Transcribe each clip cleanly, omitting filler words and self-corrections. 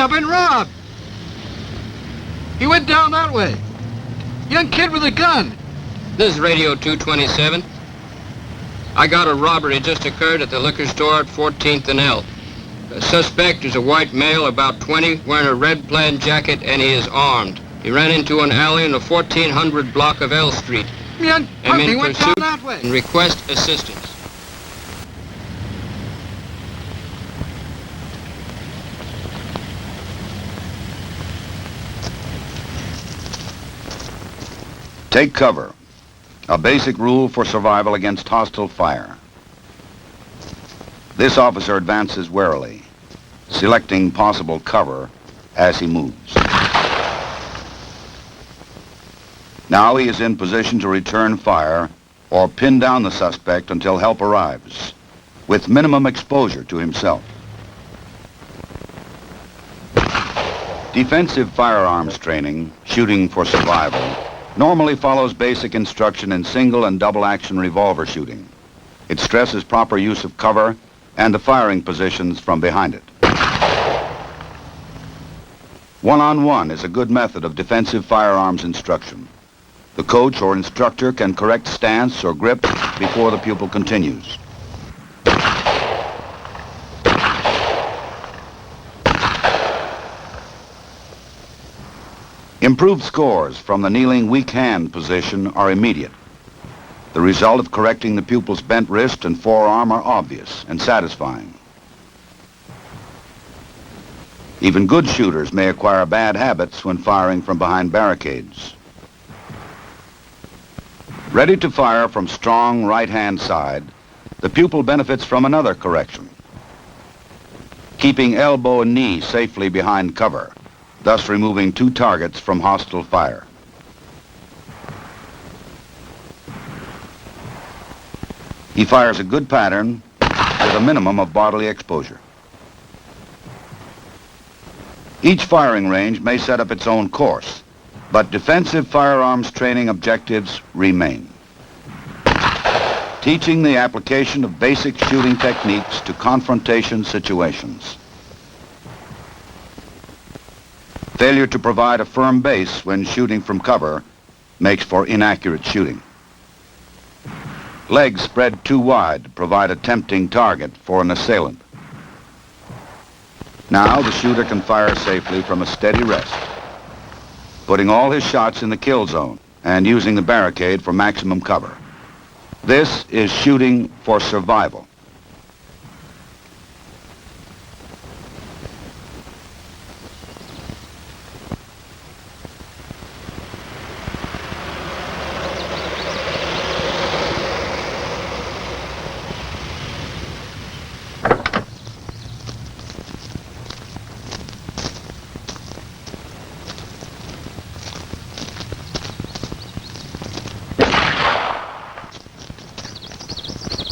I've been robbed. He went down that way. Young kid with a gun. This is Radio 227. I got a robbery just occurred at the liquor store at 14th and L. The suspect is a white male, about 20, wearing a red plaid jacket, and he is armed. He ran into an alley in the 1400 block of L Street. Young puppy went down that way. And request assistance. Take cover. A basic rule for survival against hostile fire. This officer advances warily, selecting possible cover as he moves. Now he is in position to return fire or pin down the suspect until help arrives, with minimum exposure to himself. Defensive firearms training, shooting for survival, normally follows basic instruction in single and double action revolver shooting. It stresses proper use of cover and the firing positions from behind it. One-on-one is a good method of defensive firearms instruction. The coach or instructor can correct stance or grip before the pupil continues. Improved scores from the kneeling weak hand position are immediate. The result of correcting the pupil's bent wrist and forearm are obvious and satisfying. Even good shooters may acquire bad habits when firing from behind barricades. Ready to fire from strong right-hand side, the pupil benefits from another correction. Keeping elbow and knee safely behind cover, thus removing two targets from hostile fire. He fires a good pattern with a minimum of bodily exposure. Each firing range may set up its own course, but defensive firearms training objectives remain. Teaching the application of basic shooting techniques to confrontation situations. Failure to provide a firm base when shooting from cover makes for inaccurate shooting. Legs spread too wide provide a tempting target for an assailant. Now the shooter can fire safely from a steady rest, putting all his shots in the kill zone and using the barricade for maximum cover. This is shooting for survival.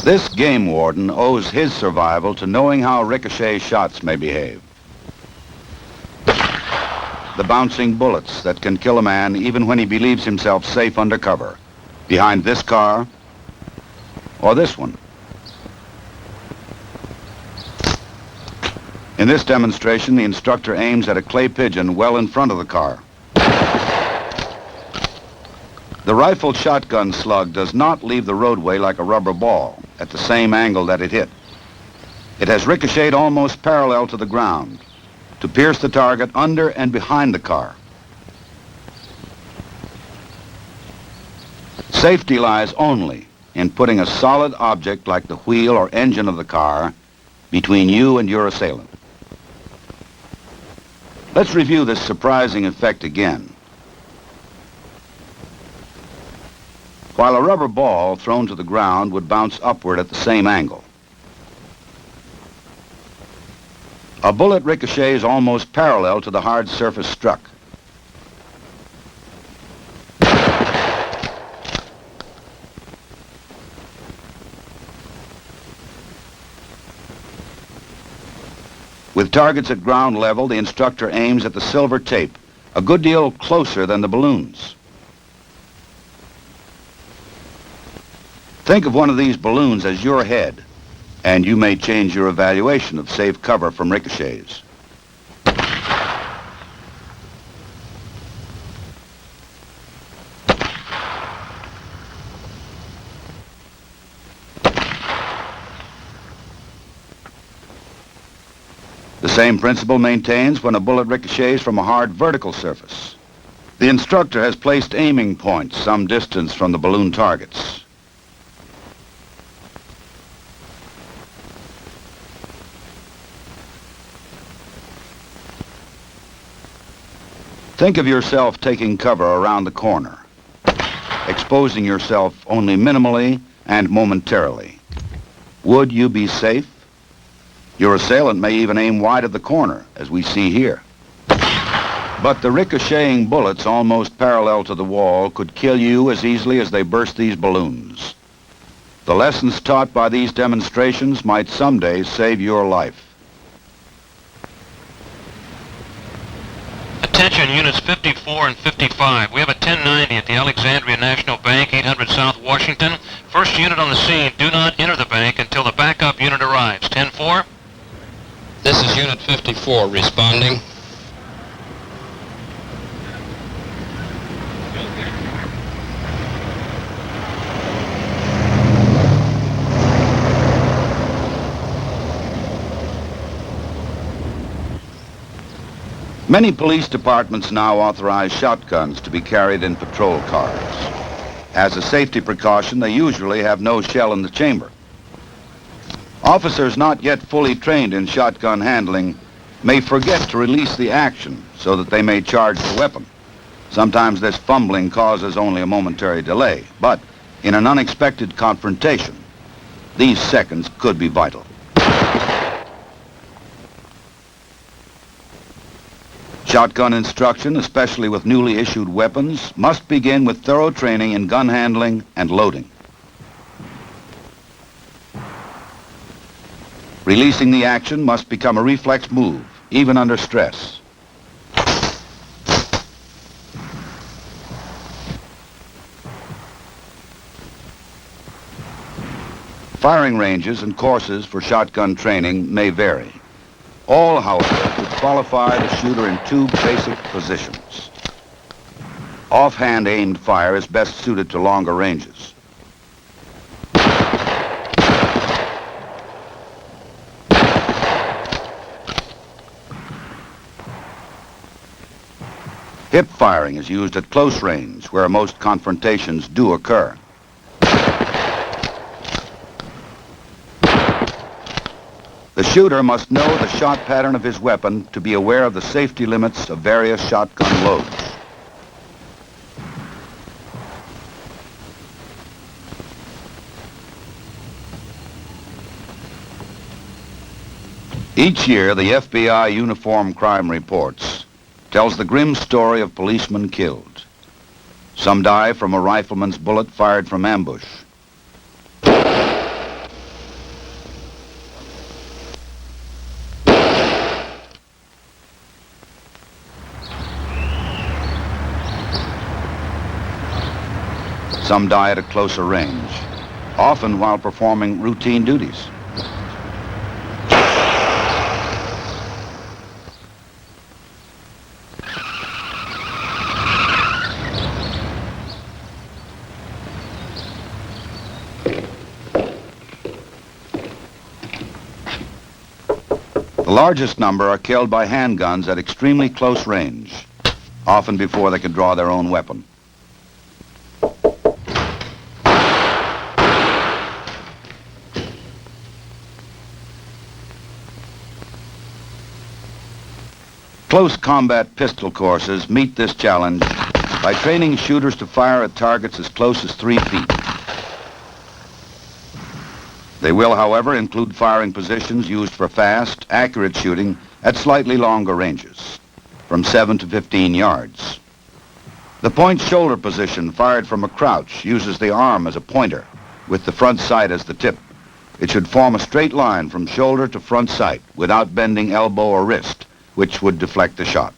This game warden owes his survival to knowing how ricochet shots may behave. The bouncing bullets that can kill a man even when he believes himself safe under cover, behind this car or this one. In this demonstration, the instructor aims at a clay pigeon well in front of the car. The rifled shotgun slug does not leave the roadway like a rubber ball at the same angle that it hit. It has ricocheted almost parallel to the ground to pierce the target under and behind the car. Safety lies only in putting a solid object like the wheel or engine of the car between you and your assailant. Let's review this surprising effect again. While a rubber ball thrown to the ground would bounce upward at the same angle. A bullet ricochets almost parallel to the hard surface struck. With targets at ground level, the instructor aims at the silver tape, a good deal closer than the balloons. Think of one of these balloons as your head, and you may change your evaluation of safe cover from ricochets. The same principle maintains when a bullet ricochets from a hard vertical surface. The instructor has placed aiming points some distance from the balloon targets. Think of yourself taking cover around the corner, exposing yourself only minimally and momentarily. Would you be safe? Your assailant may even aim wide of the corner, as we see here. But the ricocheting bullets almost parallel to the wall could kill you as easily as they burst these balloons. The lessons taught by these demonstrations might someday save your life. Attention units 54 and 55. We have a 1090 at the Alexandria National Bank, 800 South Washington. First unit on the scene, do not enter the bank until the backup unit arrives. 10-4. This is Unit 54 responding. Many police departments now authorize shotguns to be carried in patrol cars. As a safety precaution, they usually have no shell in the chamber. Officers not yet fully trained in shotgun handling may forget to release the action so that they may charge the weapon. Sometimes this fumbling causes only a momentary delay, but in an unexpected confrontation, these seconds could be vital. Shotgun instruction, especially with newly issued weapons, must begin with thorough training in gun handling and loading. Releasing the action must become a reflex move, even under stress. Firing ranges and courses for shotgun training may vary. All, however, would qualify the shooter in two basic positions. Offhand aimed fire is best suited to longer ranges. Hip firing is used at close range, where most confrontations do occur. The shooter must know the shot pattern of his weapon to be aware of the safety limits of various shotgun loads. Each year, the FBI Uniform Crime Reports tells the grim story of policemen killed. Some die from a rifleman's bullet fired from ambush. Some die at a closer range, often while performing routine duties. The largest number are killed by handguns at extremely close range, often before they can draw their own weapon. Close combat pistol courses meet this challenge by training shooters to fire at targets as close as 3 feet. They will, however, include firing positions used for fast, accurate shooting at slightly longer ranges, from 7 to 15 yards. The point shoulder position fired from a crouch uses the arm as a pointer, with the front sight as the tip. It should form a straight line from shoulder to front sight without bending elbow or wrist, which would deflect the shot.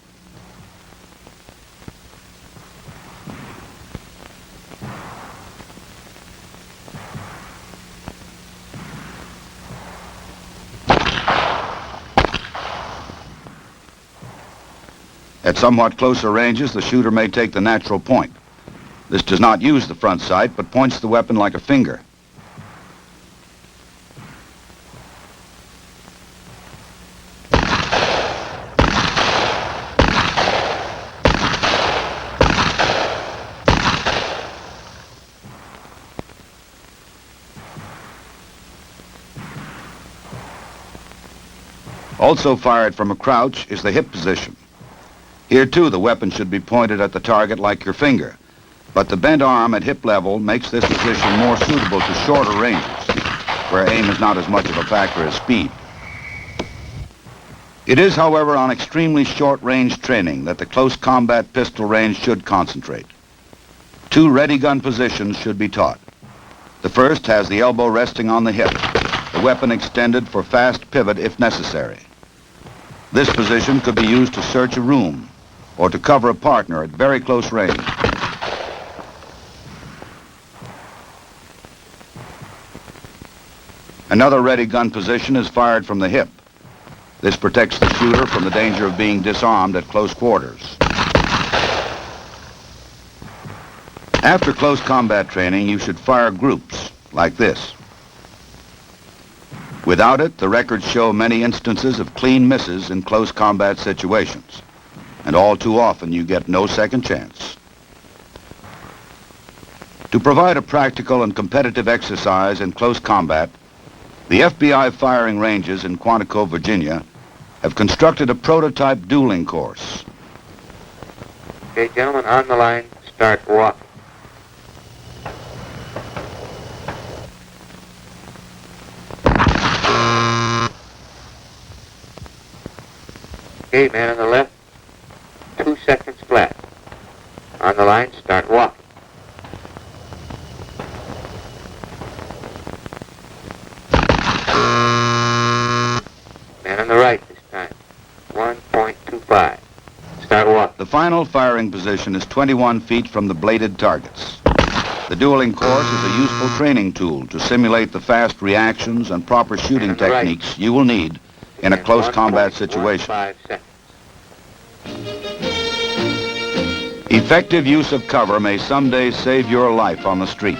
At somewhat closer ranges, the shooter may take the natural point. This does not use the front sight, but points the weapon like a finger. Also fired from a crouch is the hip position. Here too, the weapon should be pointed at the target like your finger, but the bent arm at hip level makes this position more suitable to shorter ranges, where aim is not as much of a factor as speed. It is, however, on extremely short-range training that the close combat pistol range should concentrate. 2 ready gun positions should be taught. The first has the elbow resting on the hip, the weapon extended for fast pivot if necessary. This position could be used to search a room or to cover a partner at very close range. Another ready gun position is fired from the hip. This protects the shooter from the danger of being disarmed at close quarters. After close combat training, you should fire groups like this. Without it, the records show many instances of clean misses in close combat situations, and all too often you get no second chance. To provide a practical and competitive exercise in close combat, the FBI firing ranges in Quantico, Virginia, have constructed a prototype dueling course. Okay, gentlemen, on the line, start walking. Okay, man on the left, 2 seconds flat. On the line, start walking. Man on the right this time, 1.25. Start walking. The final firing position is 21 feet from the bladed targets. The dueling course is a useful training tool to simulate the fast reactions and proper shooting techniques you will need in a close combat situation. 5 seconds. Effective use of cover may someday save your life on the street.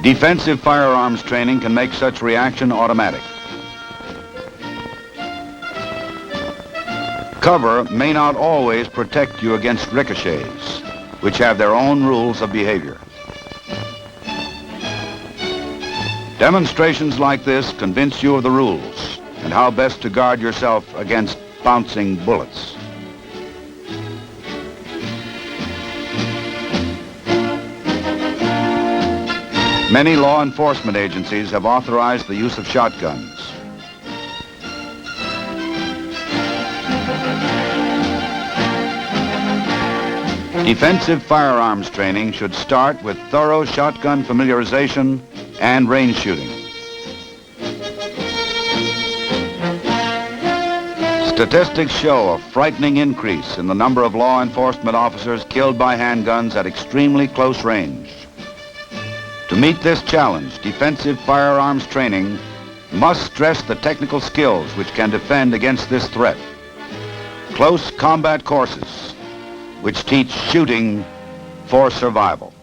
Defensive firearms training can make such reaction automatic. Cover may not always protect you against ricochets, which have their own rules of behavior. Demonstrations like this convince you of the rules and how best to guard yourself against bouncing bullets. Many law enforcement agencies have authorized the use of shotguns. Defensive firearms training should start with thorough shotgun familiarization and range shooting. Statistics show a frightening increase in the number of law enforcement officers killed by handguns at extremely close range. To meet this challenge, defensive firearms training must stress the technical skills which can defend against this threat. Close combat courses which teach shooting for survival.